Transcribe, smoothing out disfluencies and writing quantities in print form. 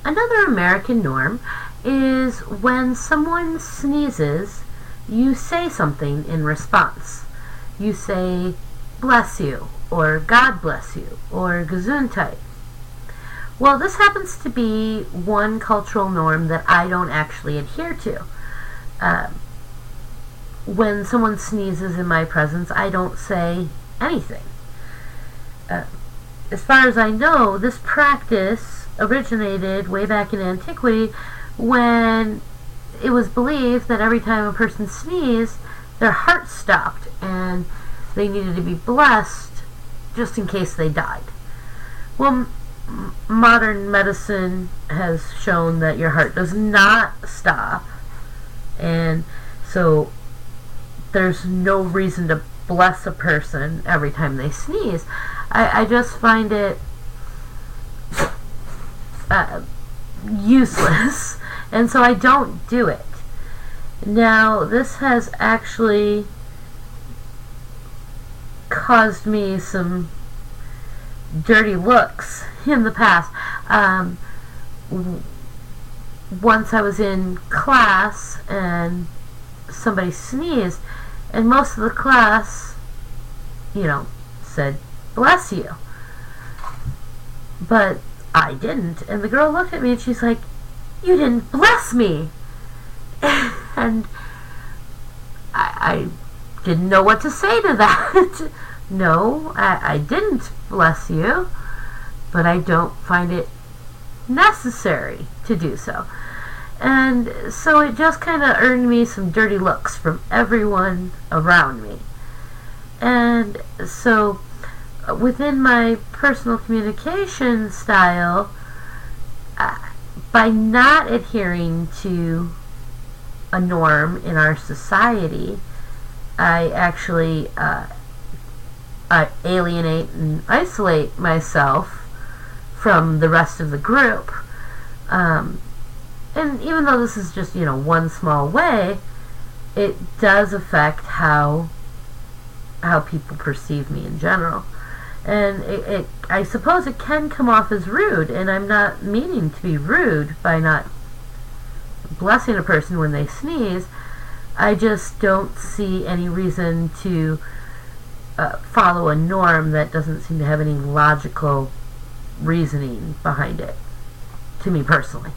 Another American norm is when someone sneezes, you say something in response. You say, bless you, or God bless you, or Gesundheit. Well, this happens to be one cultural norm that I don't actually adhere to. When someone sneezes in my presence, I don't say anything. As far as I know, this practice originated way back in antiquity when it was believed that every time a person sneezed, their heart stopped and they needed to be blessed just in case they died. Well, modern medicine has shown that your heart does not stop, and so there's no reason to bless a person every time they sneeze. I just find it useless, and so I don't do it. Now, this has actually caused me some dirty looks in the past. Once I was in class and somebody sneezed, and most of the class, said, bless you. But I didn't, and the girl looked at me and she's like, you didn't bless me. And I didn't know what to say to that. No, I didn't bless you, but I don't find it necessary to do so. And so it just kind of earned me some dirty looks from everyone around me. And so within my personal communication style, by not adhering to a norm in our society, I actually I alienate and isolate myself from the rest of the group. And even though this is just, one small way, it does affect how people perceive me in general. And I suppose it can come off as rude, and I'm not meaning to be rude by not blessing a person when they sneeze. I just don't see any reason to follow a norm that doesn't seem to have any logical reasoning behind it, to me personally.